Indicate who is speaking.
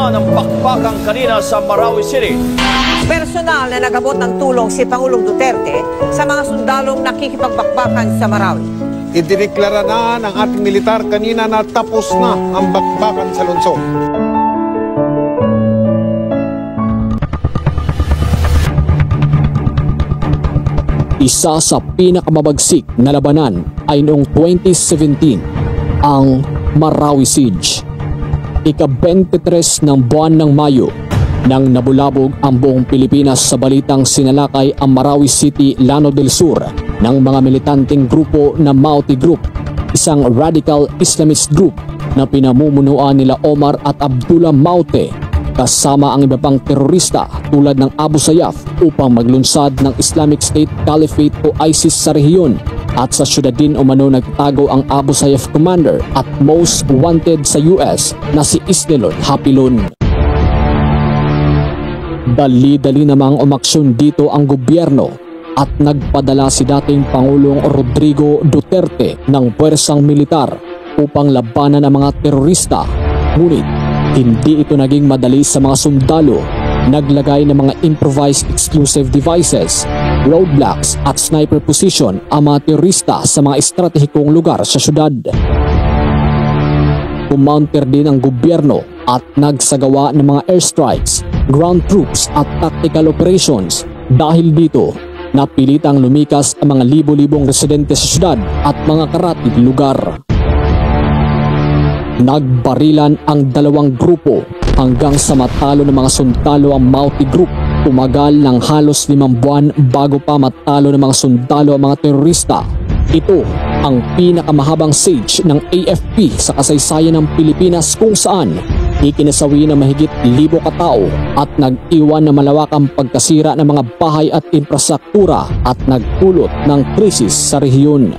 Speaker 1: naman ang bakbakan kanina sa Marawi City.
Speaker 2: Personal na nagabot ng tulong si Pangulong Duterte sa mga sundalong nakikipagbakbakan sa Marawi.
Speaker 3: Idineklara na ng ating militar kanina na tapos na ang bakbakan sa lungsod.
Speaker 4: Isa sa pinakamabagsik na labanan ay noong 2017, ang Marawi Siege. Ika-23 ng buwan ng Mayo, nang nabulabog ang buong Pilipinas sa balitang sinalakay ang Marawi City, Llano del Sur ng mga militanteng grupo na Mauti Group, isang radical Islamist group na pinamumunuan nila Omar at Abdullah Maute kasama ang iba pang terorista tulad ng Abu Sayyaf upang maglunsad ng Islamic State Caliphate o ISIS sa rehiyon, at sa syudad din umano nagtago ang Abu Sayyaf commander at most wanted sa US na si Isnilon Hapilon. Dali-dali namang umaksyon dito ang gobyerno at nagpadala si dating Pangulong Rodrigo Duterte ng puwersang militar upang labanan ang mga terorista. Ngunit hindi ito naging madali sa mga sundalo. Naglagay ng mga improvised explosive devices, roadblocks at sniper position ang mga terorista sa mga estratehikong lugar sa syudad. Kumounter din ang gobyerno at nagsagawa ng mga airstrikes, ground troops at tactical operations. Dahil dito, napilitang lumikas ang mga libo-libong residente sa syudad at mga karatig lugar. Nagbarilan ang dalawang grupo hanggang sa matalo ng mga sundalo ang Mauti Group. Tumagal ng halos 5 buwan bago pa matalo ng mga sundalo ang mga terorista. Ito ang pinakamahabang siege ng AFP sa kasaysayan ng Pilipinas, kung saan ikinasawi ng mahigit 1,000 katao at nag-iwan ng malawakang pagkasira ng mga bahay at infrastruktura at nagpulot ng krisis sa rehiyon.